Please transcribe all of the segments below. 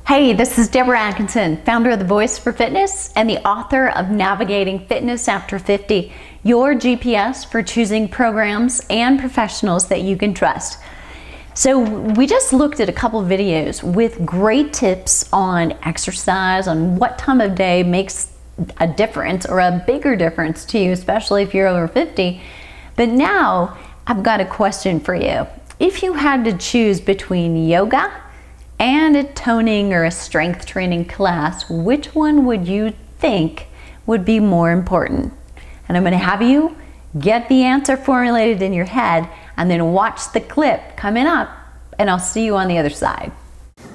Hey, this is Deborah Atkinson, founder of The Voice for Fitness and the author of Navigating Fitness After 50, your GPS for choosing programs and professionals that you can trust. So we just looked at a couple of videos with great tips on exercise, on what time of day makes a difference or a bigger difference to you, especially if you're over 50. But now I've got a question for you. If you had to choose between yoga and a toning or a strength training class, which one would you think would be more important? And I'm going to have you get the answer formulated in your head and then watch the clip coming up, and I'll see you on the other side.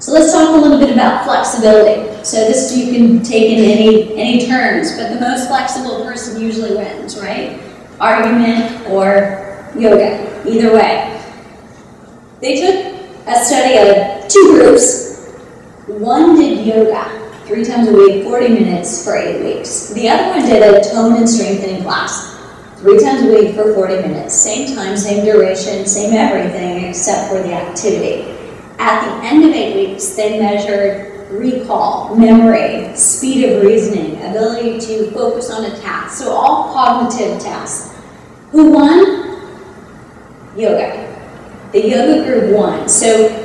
So let's talk a little bit about flexibility. So this you can take in any terms, but the most flexible person usually wins, right? Argument or yoga, either way. They took a study of two groups. One did yoga 3 times a week, 40 minutes for 8 weeks. The other one did a tone and strengthening class 3 times a week for 40 minutes. Same time, same duration, same everything except for the activity. At the end of 8 weeks, they measured recall, memory, speed of reasoning, ability to focus on a task. So all cognitive tasks. Who won? Yoga. The yoga group won. So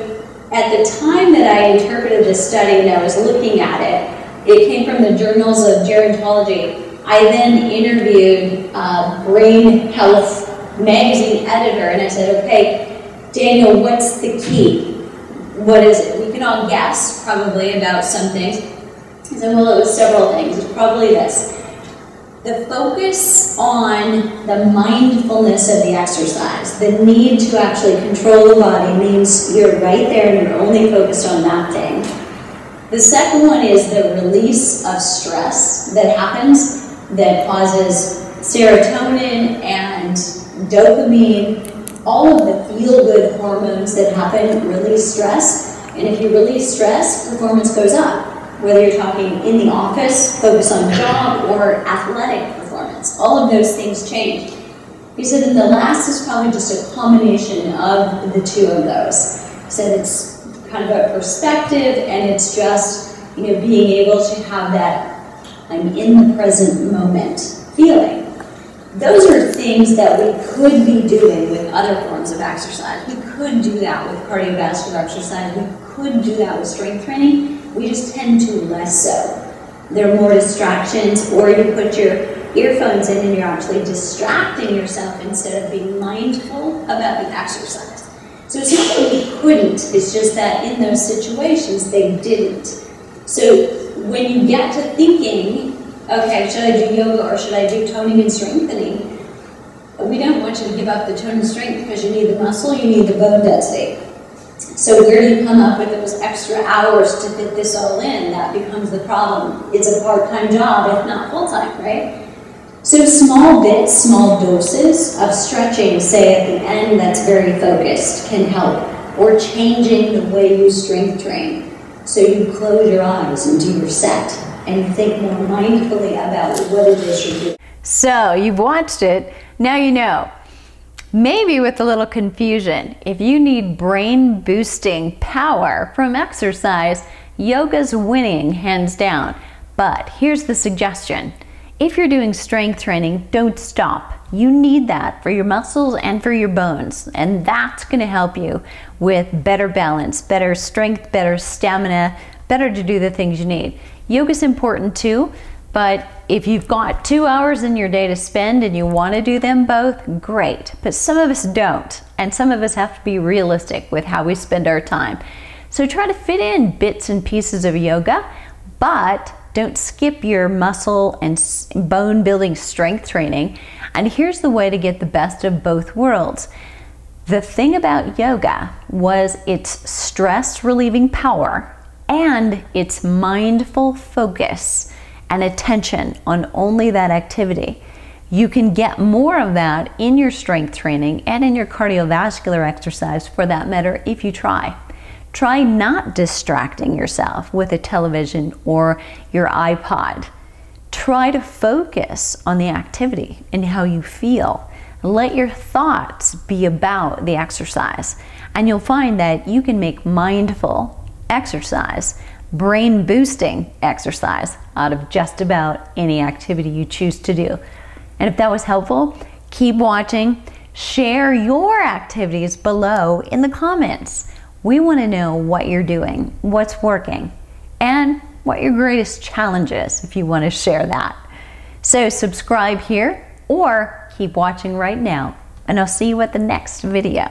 at the time that I interpreted this study and I was looking at it, it came from the Journals of Gerontology. I then interviewed Brain Health magazine editor and I said, okay, Daniel, what's the key? What is it? We can all guess probably about some things. He said, well, it was several things. It's probably this. The focus on the mindfulness of the exercise, the need to actually control the body means you're right there and you're only focused on that thing. The second one is the release of stress that happens that causes serotonin and dopamine, all of the feel-good hormones that happen release stress. And if you release stress, performance goes up. Whether you're talking in the office, focus on job, or athletic performance. All of those things change. He said, and the last is probably just a combination of the two of those. He said it's kind of a perspective, and it's just, being able to have that I'm in the present moment feeling. Those are things that we could be doing with other forms of exercise. We could do that with cardiovascular exercise. We could do that with strength training. We just tend to less so. There are more distractions, or you put your earphones in and you're actually distracting yourself instead of being mindful about the exercise. So it's not that we couldn't, it's just that in those situations they didn't. So when you get to thinking, okay, should I do yoga or should I do toning and strengthening? We don't want you to give up the tone and strength because you need the muscle, you need the bone density. So where do you come up with those extra hours to fit this all in? That becomes the problem. It's a part-time job, if not full-time, right? So small bits, small doses of stretching, say at the end that's very focused, can help. Or changing the way you strength train. So you close your eyes and do your set, and you think more mindfully about what it is you're doing. So you've watched it, now you know. Maybe with a little confusion, if you need brain boosting power from exercise, yoga's winning hands down. But here's the suggestion. If you're doing strength training, don't stop. You need that for your muscles and for your bones, and that's going to help you with better balance, better strength, better stamina, better to do the things you need. Yoga's important too, but if you've got 2 hours in your day to spend and you want to do them both, great. But some of us don't, and some of us have to be realistic with how we spend our time. So try to fit in bits and pieces of yoga, but don't skip your muscle and bone building strength training. And here's the way to get the best of both worlds. The thing about yoga was its stress relieving power and its mindful focus and attention on only that activity. You can get more of that in your strength training and in your cardiovascular exercise for that matter if you try. Try not distracting yourself with a television or your iPod. Try to focus on the activity and how you feel. Let your thoughts be about the exercise, and you'll find that you can make mindful exercise brain boosting exercise out of just about any activity you choose to do. And if that was helpful, keep watching. Share your activities below in the comments. We want to know what you're doing, what's working, and what your greatest challenge is if you want to share that. So subscribe here or keep watching right now, and I'll see you at the next video.